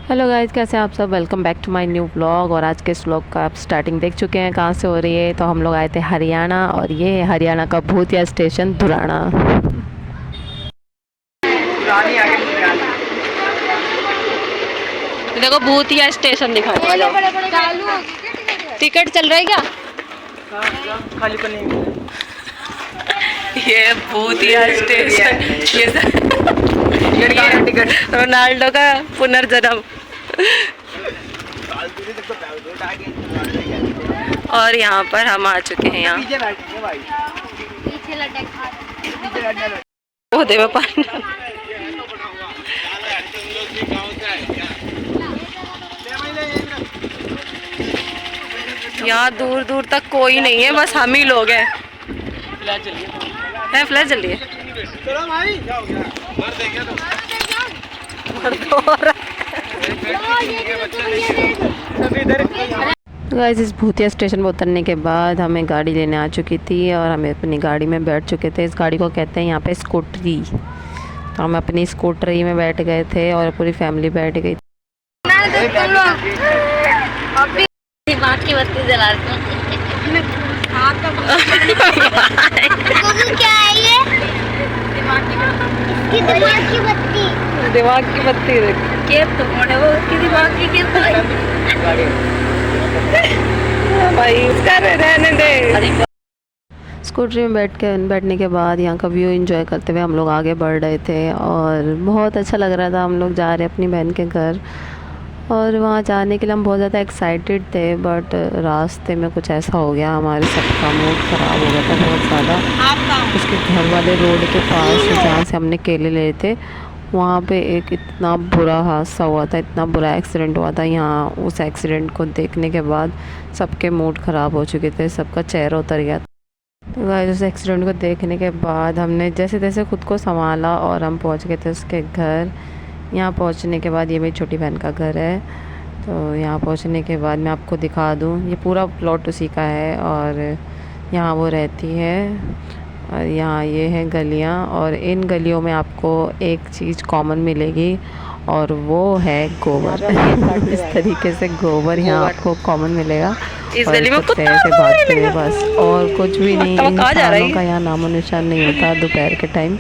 Hello guys, कैसे हैं आप सब। Welcome back to my new vlog. और आज के इस व्लॉग का आप स्टार्टिंग देख चुके हैं कहाँ से हो रही है। तो हम लोग आए थे हरियाणा, और ये है हरियाणा का भूतिया स्टेशन धुराना। देखो भूतिया स्टेशन दिखाऊंगा। टिकट चल रहा है क्या? खाली पर नहीं। ये भूतिया स्टेशन, ये टिकट रोनाल्डो का पुनर्जन्म। और यहाँ पर हम आ चुके हैं। यहाँ वो देवा पानी। यहाँ दूर दूर तक कोई नहीं है, बस हम ही लोग हैं। फ्लैश चलिए। गाइस, इस भूतिया स्टेशन पर उतरने के बाद हमें गाड़ी लेने आ चुकी थी, और हमें अपनी गाड़ी में बैठ चुके थे। इस गाड़ी को कहते हैं यहाँ पे स्कूटरी। तो हम अपनी स्कूटरी में बैठ गए थे और पूरी फैमिली बैठ गई थी। दिमाग की बत्ती जला क्या है ये? दिमाग की बत्ती देख के तो वो उसकी दिमाग की भाई, उसका रहने दे। स्कूटरी में बैठने के बाद यहाँ का व्यू एंजॉय करते हुए हम लोग आगे बढ़ रहे थे, और बहुत अच्छा लग रहा था। हम लोग जा रहे अपनी बहन के घर, और वहाँ जाने के लिए हम बहुत ज़्यादा एक्साइटेड थे। बट रास्ते में कुछ ऐसा हो गया, हमारे सबका मूड ख़राब हो गया था बहुत ज़्यादा। उसके घर वाले रोड के पास जहाँ से हमने केले ले थे, वहाँ पे एक इतना बुरा हादसा हुआ था, इतना बुरा एक्सीडेंट हुआ था। यहाँ उस एक्सीडेंट को देखने के बाद सबके मूड ख़राब हो चुके थे, सबका चेहरा उतर गया। तो गाइस, उस एक्सीडेंट को देखने के बाद हमने जैसे तैसे खुद को संभाला, और हम पहुँच गए थे उसके घर। यहाँ पहुँचने के बाद, ये मेरी छोटी बहन का घर है। तो यहाँ पहुँचने के बाद मैं आपको दिखा दूँ, ये पूरा प्लॉट उसी का है, और यहाँ वो रहती है। और यहाँ ये है गलियाँ, और इन गलियों में आपको एक चीज़ कॉमन मिलेगी, और वो है गोबर। इस तरीके से गोबर यहाँ आपको कॉमन मिलेगा। इस गली में कुत्ते ऐसे भागते हैं बस, और कुछ भी नहीं। इंसानों का यहाँ नामो निशान नहीं होता। दोपहर के टाइम,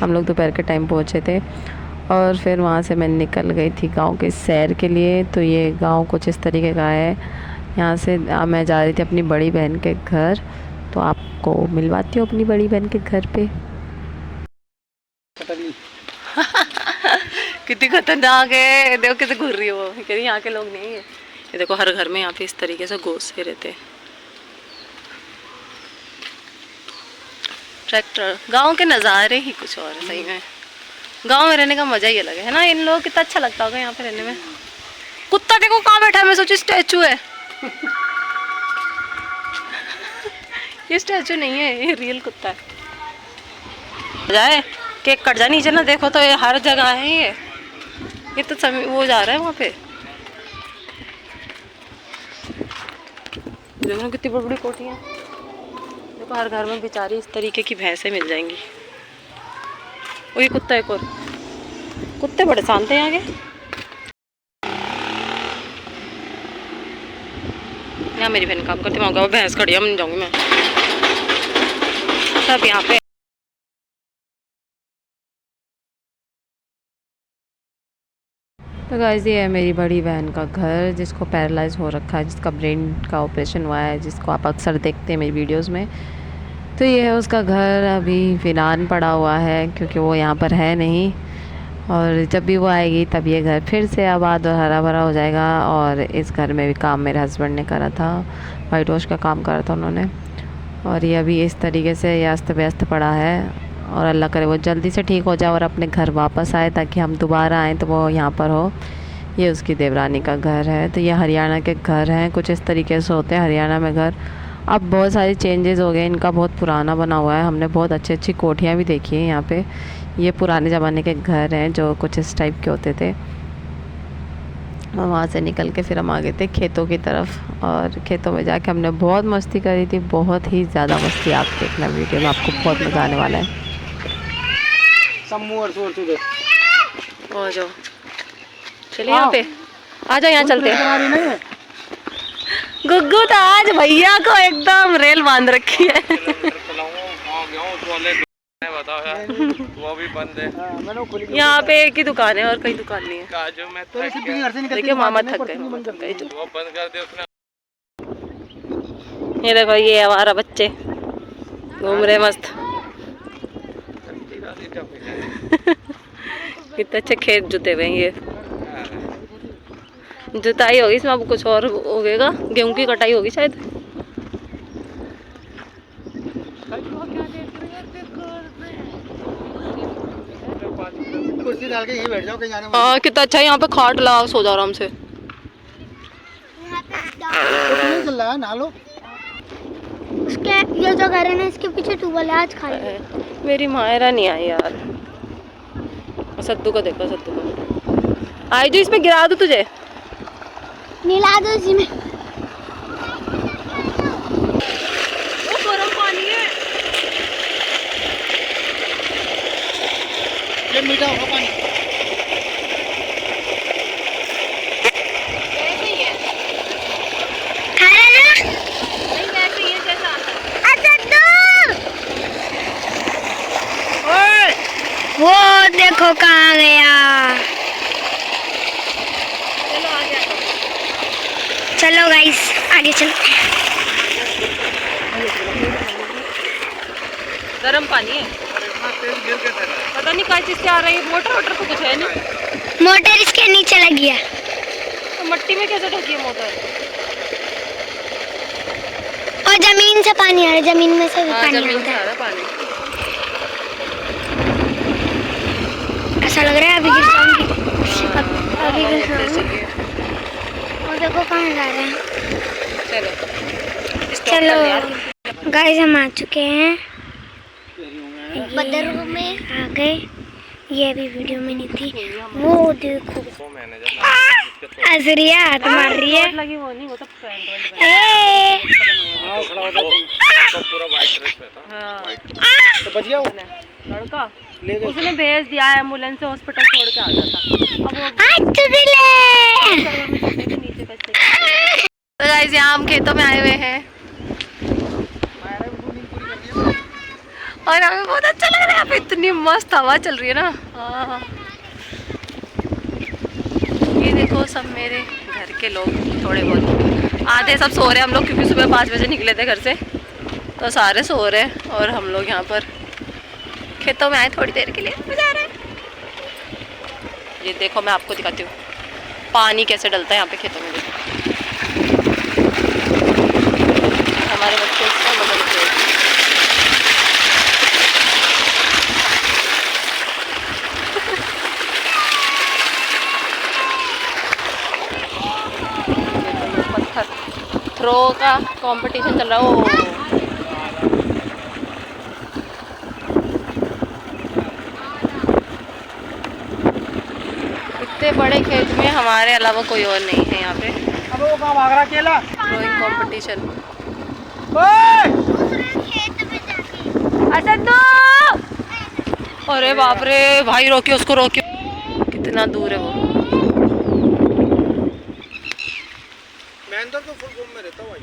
हम लोग दोपहर के टाइम पहुँचे थे, और फिर वहाँ से मैं निकल गई थी गांव के सैर के लिए। तो ये गांव कुछ इस तरीके का है। यहाँ से मैं जा रही थी अपनी बड़ी बहन के घर, तो आपको मिलवाती हूँ अपनी बड़ी बहन के घर पे। कितनी खतरनाक है, देखो कैसे घूर रही है वो। कह रही यहाँ के लोग नहीं है। ये देखो, हर घर में यहाँ पे इस तरीके से घोंसते रहते हैं। ट्रैक्टर, गांव के नज़ारे ही कुछ और है सही में। गांव में रहने का मजा ही अलग है ना। इन लोगों को कितना अच्छा लगता होगा यहाँ पे रहने में। कुत्ता देखो कहाँ बैठा है, मैं सोची स्टैचू है। ये स्टैचू नहीं है, ये रियल कुत्ता है। जाए केक कट जा नीचे ना, देखो तो ये हर जगह है। ये तो समय वो जा रहा है वहाँ पे। देखो कितनी बड़ी बड़ी कोठियाँ। देखो हर घर में बेचारी इस तरीके की भैंसें मिल जाएंगी। वही कुत्ता, एक और कुत्ते बड़े शांत हैं यहाँ के। यहाँ मेरी बहन काम करती, वहाँ भैंस खड़ी है, मैं जाऊँगी मैं सब यहाँ पे। तो गाइस, ये है मेरी बड़ी बहन का घर, जिसको पैरालाइज हो रखा है, जिसका ब्रेन का ऑपरेशन हुआ है, जिसको आप अक्सर देखते हैं मेरी वीडियोस में। तो ये है उसका घर। अभी वीरान पड़ा हुआ है क्योंकि वो यहाँ पर है नहीं, और जब भी वो आएगी तब ये घर फिर से आबाद और हरा भरा हो जाएगा। और इस घर में भी काम मेरे हस्बैंड ने करा था, वाइट वॉश का काम करा था उन्होंने। और ये अभी इस तरीके से ये अस्त व्यस्त पड़ा है, और अल्लाह करे वो जल्दी से ठीक हो जाए और अपने घर वापस आए, ताकि हम दोबारा आएँ तो वो यहाँ पर हो। ये उसकी देवरानी का घर है। तो ये हरियाणा के घर हैं, कुछ इस तरीके से होते हैं हरियाणा में घर। अब बहुत सारी चेंजेस हो गए, इनका बहुत पुराना बना हुआ है। हमने बहुत अच्छी अच्छी कोठियाँ भी देखी हैं यहाँ पे। ये पुराने ज़माने के घर हैं जो कुछ इस टाइप के होते थे। और वहाँ से निकल के फिर हम आ गए थे खेतों की तरफ, और खेतों में जाके हमने बहुत मस्ती करी थी, बहुत ही ज़्यादा मस्ती। आप देखना वीडियो में, आपको बहुत मज़ा आने वाला है। और जो चलिए यहाँ पे आ जाओ यहाँ चलते हैं। गुग्गू तो आज भैया को एकदम रेल बांध रखी है। वो भी बंद है। यहाँ पे एक ही दुकान है और कई दुकान नहीं है। काजू में थक गया। देखिए मामा थक गए। वो बंद कर दे उसने। ये देखो ये हमारा बच्चे घूम रहे मस्त। कितने अच्छे खेत जुते हुए हैं ये। जुताई होगी इसमें, अब कुछ और होगा। गेहूं की कटाई होगी शायद। कुर्सी डाल के यहीं बैठ जाओ, कहीं जाने हाँ कितना अच्छा है, यहाँ पे खाट लगा सो जाओ आराम से। नहीं चल रहा है, नहा लो। उसके ये जो घर है ना, इसके पीछे ट्यूबवेल है, आज खाली है। मेरी मायरा नहीं आई यार। सद्दू को देखो, सद्दू को आई जो इसमें गिरा दूं तुझे। नीला दो इसी में। वो गरम पानी है। ये मीठा होगा पानी। खाना ना? नहीं वैसे ये जैसा आता है। वो देखो कहाँ गया। चलो आ गया। चलो गाइस आगे चलते हैं। गरम पानी है। पता नहीं कहाँ चीज से आ रही है। मोटर वोटर तो कुछ है नहीं। मोटर इसके नीचे लगी है। तो मट्टी में कैसे ढकी है मोटर? और जमीन से पानी आ रहा है, जमीन में से भी हाँ पानी जमीन आता से आ है। रहा है पानी। ऐसा लग रहा है अभी गिर जाऊंगी। अभी गिर जाऊंगी। और देखो कहाँ जा रहे हैं। चलो चलो गाइस हम आ चुके हैं बदर में, आ गए। ये भी वीडियो में नहीं थी। वो देखो अजरिया हाथ मार रही है। लगी वो नहीं, वो तो फ्रेंड ए, पूरा वाइट ड्रेस में था। हाँ तो बच गया वो। लड़का ले गए। उसने भेज दिया एम्बुलेंस से, हॉस्पिटल छोड़ के आ जाता। अब वो नीचे कैसे। तो गाइस यहाँ हम खेतों में आए हुए हैं और हमें बहुत अच्छा लग रहा है। यहाँ पे इतनी मस्त हवा चल रही है ना। हाँ ये देखो सब मेरे घर के लोग, थोड़े बहुत आधे सब सो रहे हैं। हम लोग क्योंकि सुबह 5 बजे निकले थे घर से, तो सारे सो रहे हैं और हम लोग यहाँ पर खेतों में आए थोड़ी देर के लिए। मजा आ रहा है। ये देखो मैं आपको दिखाती हूँ पानी कैसे डलता है यहाँ पे खेतों में। देखो हमारे बच्चे इसका मजा लेते हैं। पत्थर थ्रो का कंपटीशन चल रहा है। ओ इतने बड़े खेत में हमारे अलावा कोई और नहीं है यहाँ पे। अब वो कहाँ भाग रहा अकेला? Throwing competition. अरे बाप रे भाई, रोकियो उसको, रोकियो। कितना दूर है वो। मैं तो फुल घूम में रहता हूँ भाई।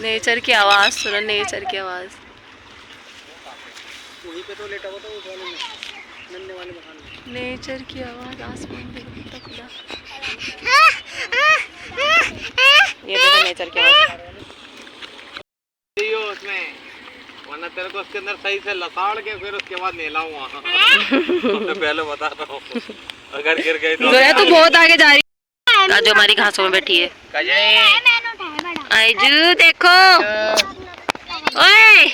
नेचर की आवाज़ सुनो, नेचर की आवाज़। वहीं पे तो लेटा हुआ था उस वाले में, नन्हे वाले मकान में। नेचर की आवाज़, आसमान देखो कितना खुला। ये देखो नेचर की आवाज़। उसमें वरना तेरे को उसके अंदर सही से लसाड़ के फिर उसके बाद नहलाऊंगा। तो पहले बता रहा हूँ, अगर गिर गई तो बहुत आगे जा रही है। जो हमारी घासों में बैठी है आइजू, देखो ओए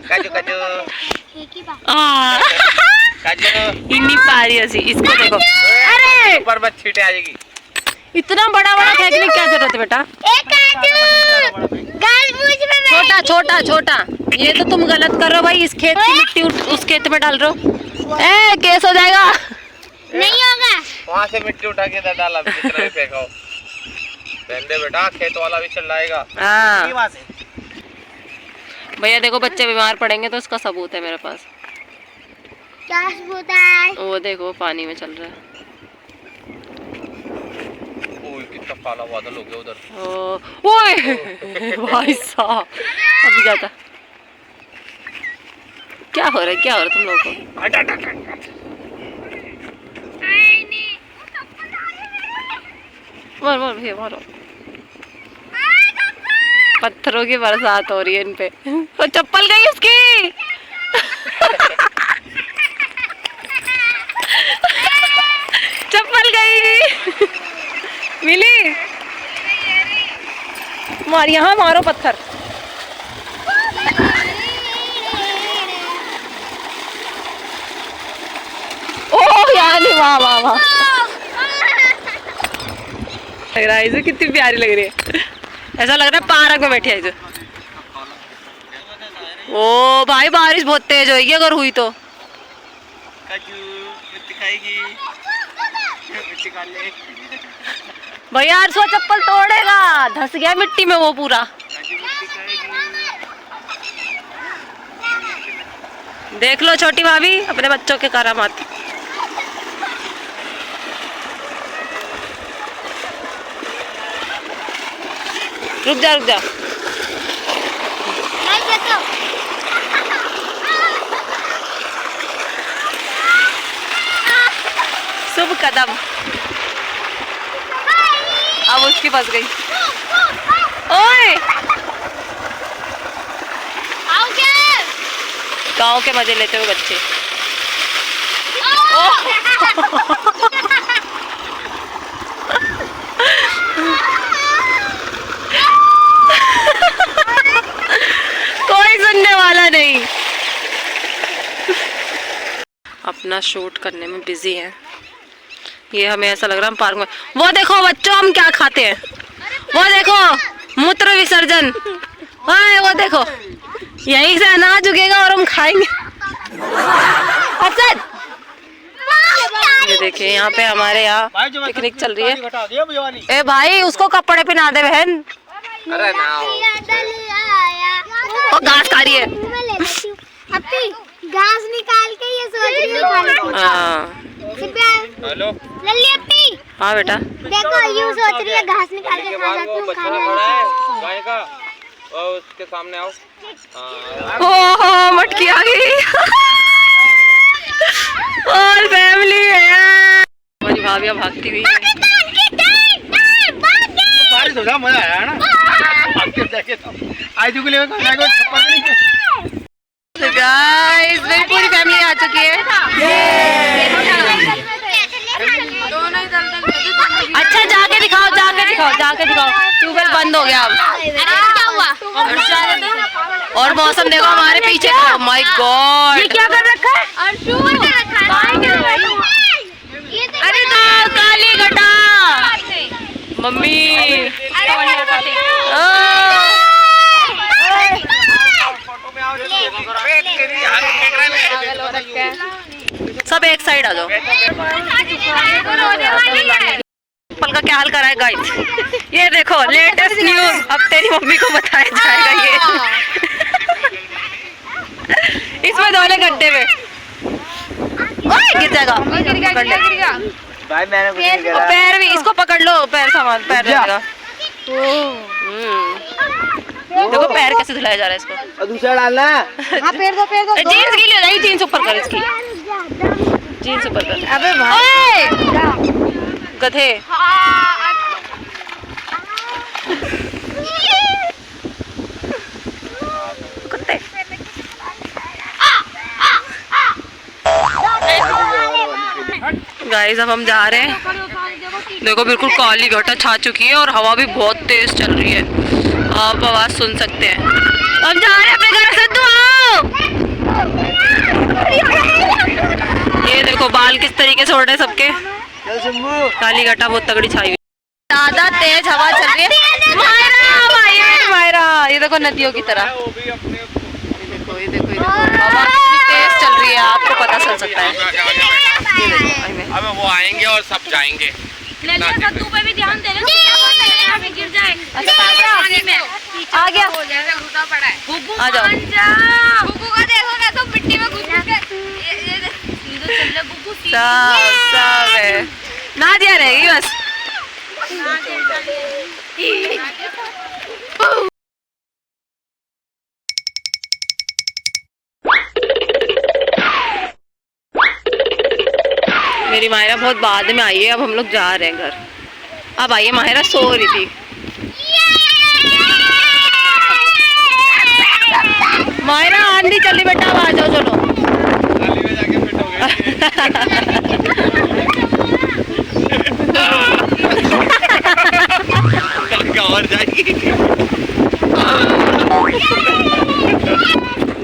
काजू काजू ही नहीं पा रही ऐसी। इसको देखो, अरे ऊपर बस छींटे आ जाएगी। इतना बड़ा बड़ा फेंकने की क्या जरूरत है बेटा? छोटा छोटा छोटा। ये तो तुम गलत कर रहे हो भाई। इस खेत की मिट्टी उस खेत में डाल रहे हो। ए केस हो जाएगा। नहीं होगा। वहाँ से मिट्टी उठा के डाला, कितना भी फेंको। दे बेटा, खेत वाला भी चिल्लाएगा। हाँ भैया देखो, बच्चे बीमार पड़ेंगे तो उसका सबूत है मेरे पास। गैस बोतल। वो देखो पानी में चल रहा है। ओए कितना काला बादल हो गया उधर। ओए भाई साहब अभी जाता। क्या हो रहा है, क्या हो रहा है तुम लोगों को? मार मार भैया मारो। पत्थरों की बरसात हो रही है इन पे। वो चप्पल गई उसकी। चप्पल गई। मिली मार, यहाँ मारो पत्थर। ओह यार नहीं, वाह वाह वाह। लग रहा है इसे कितनी प्यारी लग रही है। ऐसा लग रहा है पार्क में बैठी है इसे। ओ भाई बारिश बहुत तेज होगी अगर हुई तो। भैया यार सो चप्पल तोड़ेगा, धस गया मिट्टी में वो पूरा। देख लो छोटी भाभी अपने बच्चों के करामात। रुक जा रुक जा। शुभ कदम। अब उसकी फंस गई। ओए गाँव के मजे लेते हुए बच्चे। कोई सुनने वाला नहीं। अपना शूट करने में बिजी है ये। हमें ऐसा लग रहा है हम पार्क में। वो देखो बच्चों हम क्या खाते हैं। वो देखो मूत्र विसर्जन। वो देखो यहीं से अनाज उगेगा और हम खाएंगे। अच्छा ये देखिए यहाँ पे हमारे यहाँ पिकनिक चल रही है। ए भाई उसको कपड़े पहना दे बहन। अरे ना वो घास खा रही है। घास निकाल के ये सोच रही है। हेलो लल्ली अपी। हाँ बेटा देखो यूं सोच रही है घास निकाल के खा जाती हूँ खाने वाली। गाय का और उसके सामने आओ। ओहो मटकी आ गई। और फैमिली है। हमारी भाभियाँ भागती हुई बारिश हो जा मजा आया ना। आज के लिए गाइस मेरी पूरी फैमिली आ चुकी है। अच्छा जाके दिखाओ जाके दिखाओ जाके दिखाओ। ट्यूबवेल बंद हो गया अब। और मौसम देखो हमारे पीछे का। माय गॉड ये क्या कर रखा है? अरे ना काली घटा मम्मी। सब एक साइड आ जाओ। पल का क्या हाल करा है गाइस। ये देखो लेटेस्ट न्यूज अब तेरी मम्मी को बताया जाएगा। ये इसमें दोनों गड्ढे में गिर जाएगा। भाई मैंने और पैर भी इसको पकड़ लो। पैर सामान पैर रहेगा। देखो पैर कैसे धुलाया जा रहा है इसको। दूसरा डालना। हाँ पैर दो जीन्स गीली हो जाएगी। जीन्स ऊपर कर इसकी। जीन्स ऊपर कर। अबे भाई गधे। कुत्ते। गाइस अब हम जा रहे हैं। देखो बिल्कुल काली घटा छा चुकी है और हवा भी बहुत तेज चल रही है। आप आवाज सुन सकते हैं। हम जा रहे हैं अपने घर से। ये देखो बाल किस तरीके से उड़ रहे हैं सबके। काली घटा बहुत तगड़ी छाई हुई। ज्यादा तेज हवा चल रही है। मायरा ये देखो नदियों की तरह। देखो ये देखो हवा कितनी तेज चल रही है आपको पता चल सकता है। अब वो आएंगे और सब जाएंगे। कद्दू पे भी ध्यान दे रहे गिर जाए। आ गया आ जाओ। गुग्गू का देखो ना तो मिट्टी में घुस के सब है। नादिया रहेगी बस। मेरी माहिरा बहुत बाद में आई है, अब हम लोग जा रहे हैं घर। अब आइए, माहिरा सो रही थी। माहिरा आंधी चली बेटा, अब आ जाओ चलो। नाली में जाके फिट हो गए। और जाएगी।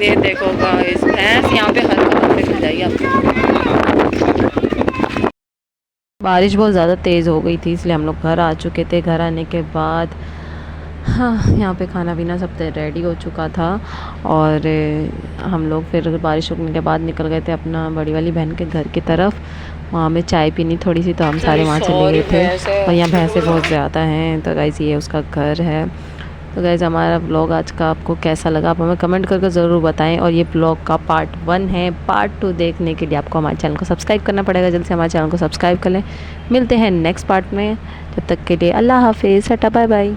ये देखो गाइस, भैंस यहाँ पे हर कदम पे खिल जाएगी आपको। बारिश बहुत ज़्यादा तेज़ हो गई थी, इसलिए हम लोग घर आ चुके थे। घर आने के बाद हाँ, यहाँ पे खाना पीना सब रेडी हो चुका था और हम लोग फिर बारिश रुकने के बाद निकल गए थे अपना बड़ी वाली बहन के घर की तरफ। वहाँ में चाय पीनी थोड़ी सी, तो हम सारे वहाँ चले गए थे। और यहाँ भैंसें बहुत ज़्यादा हैं, तो गाइस ये उसका घर है। तो गाइस हमारा ब्लॉग आज का आपको कैसा लगा, आप हमें कमेंट करके ज़रूर बताएं। और ये ब्लॉग का पार्ट 1 है। पार्ट 2 देखने के लिए आपको हमारे चैनल को सब्सक्राइब करना पड़ेगा। जल्द से हमारे चैनल को सब्सक्राइब कर लें। मिलते हैं नेक्स्ट पार्ट में, जब तक के लिए अल्लाह हाफिज़, टाटा बाय बाय।